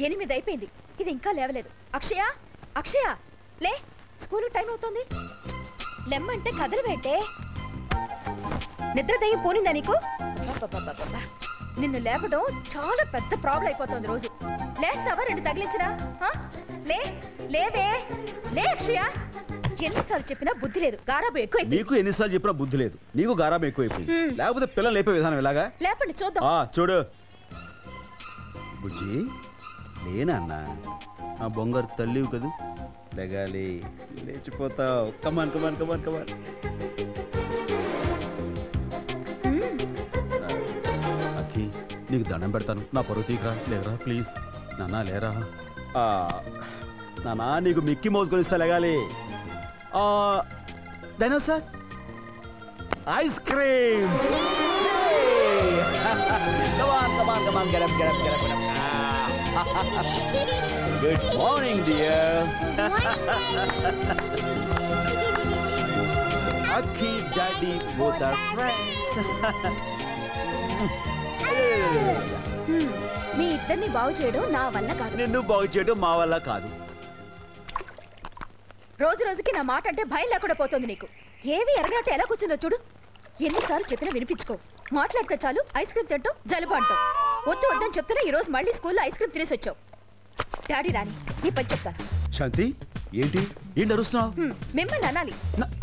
8 అయిపోయింది, ఇది ఇంకా లేవలేదు. అక్షయ, అక్షయ లే, స్కూల్ టైం అవుతుంది. లెమ్మంటే కదలబెట్టే. నిద్ర దయ్యం పోనిందా నీకు? నిన్ను లేపడం చాలా పెద్ద ప్రాబ్లం అయిపోతుంది రోజు. లేస్తావా? 2 తగిలించరా? లే, లేవే, లే అక్షయ. ఎన్నిసార్లు చెప్పినా బుద్ధి లేదు, గారాబు ఎక్కువ. నీకు ఎన్నిసార్లు చెప్పినా బుద్ధి లేదు, నీకు గారాబు ఎక్కువైపోయింది. లేకపోతే పిల్లలు లేపే విధానం ఎలాగా? లేపండి చూద్దాం. చూడు బుజ్జి, లేనా అన్న, ఆ బొంగారు తల్లివి కదూ, లేగాలి, లేచిపోతావు. కమాన్ కమాన్ కమాన్ కమాన్. అక్కి, నీకు దండం పెడతాను, నా పరువు తీయరా. లేరా ప్లీజ్ నాన్న, లేరా నాన్న. నీకు మిక్కీ మౌస్ కొనిస్తా, లేగాలి. Dinosaur ice cream. Good morning dear. Akki daddy both are friends. మీ ఇద్దరిని బాగు చేయడం నా వల్ల కాదు. నిన్ను బాగు చేయడం మా వల్ల కాదు. రోజు రోజుకి నా మాట అంటే భయం లేకుండా పోతుంది నీకు. ఏవి ఎరగనట్టు ఎలా కూర్చుందో చూడు. ఎన్నిసార్లు చెప్పినా వినిపించుకో. మాట్లాడితే చాలు ఐస్ క్రీమ్ తింటావు, జలుబు అంటావు. వద్దు వద్దని చెప్తున్నా ఈ రోజు మళ్ళీ స్కూల్లో ఐస్ క్రీమ్ తినేసి వచ్చావు. డాడీ రాని నీ పని చెప్తాను. శాంతి, ఏంటి ఏంటి అరుస్తున్నావు? మిమ్మల్ని అనాలి,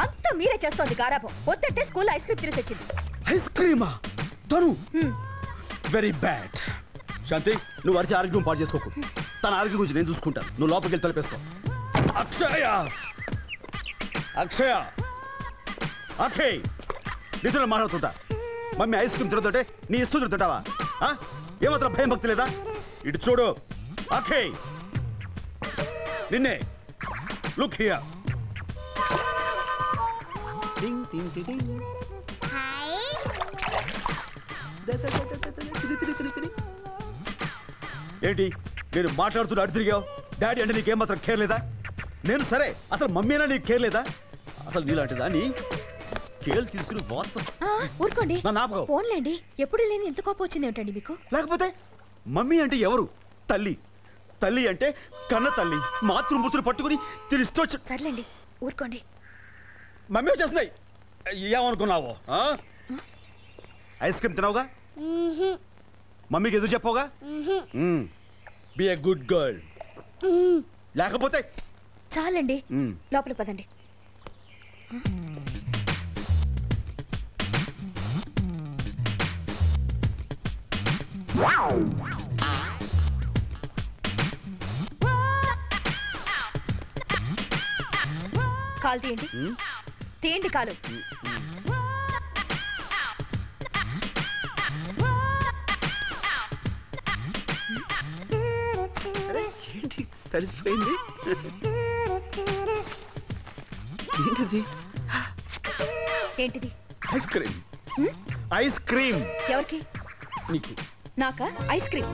అంతా మీరే చేస్తోంది గారాబం. వద్దంటే స్కూల్లో ఐస్ క్రీమ్ తినేసి వచ్చింది. ఐస్ క్రీమా? తను వెరీ బ్యాడ్. శాంతి, నువ్వు అరిచి ఆరోగ్యం పాటు చేసుకోకు. తన ఆరోగ్యం గురించి నేను చూసుకుంటాను. నువ్వు లోపలికి వెళ్ళి తలపేసుకో. అక్షయ, అక్షయ, అక్షయ్, నీతో మాట్లాడుతుంటా. మమ్మీ ఐస్ క్రీమ్ తిరుగుతుంటే నీ ఇష్టం తింటావా? ఏమాత్రం భయం భక్తి లేదా? ఇటు చూడు అక్షయ్, నిన్నే. Look here. ఏంటి నేను మాట్లాడుతున్నా అటు తిరిగావు? డాడీ అంటే నీకేమాత్రం కేర్ లేదా? నేను సరే, అసలు మమ్మీ అయినా నీకు కేర్ లేదా? అసలు నీలాంటిదా నీ కేర్ తీసుకుని ఊరుకోండి. ఫోన్లేండి, ఎప్పుడు లేని ఎంత కోపం వచ్చింది ఏమిటండి మీకు? లేకపోతే మమ్మీ అంటే ఎవరు? తల్లి. తల్లి అంటే కన్న తల్లి. మాతృమూర్తులు పట్టుకుని తిరిగి. సర్లేండి ఊరుకోండి. మమ్మీ వచ్చేస్తున్నాయి. ఏమనుకున్నావు? ఐస్ క్రీమ్ తినవుగా? మమ్మీకి ఎదురు చెప్పవుగా? Be a good girl. లేకపోతే చాలండి, లోపల పదండి. కాలు తీయండి, తీయండి కాలు. ఏంటి తడిసిపోయింది? ఏంటిది? ఏంటిది? Ice cream. ఐస్ క్రీమ్ ఎవరికి? నీకు. నాకా ఐస్ క్రీమ్?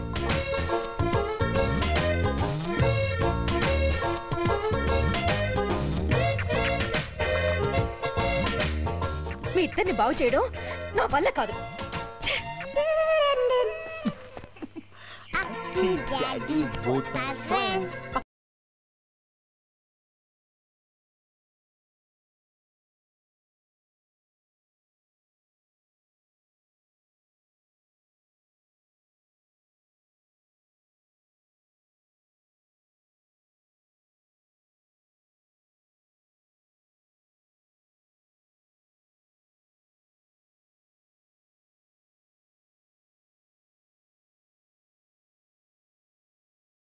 మీ ఇద్దరిని బాగు చేయడం నా వల్ల కాదు. Daddy, both are friends.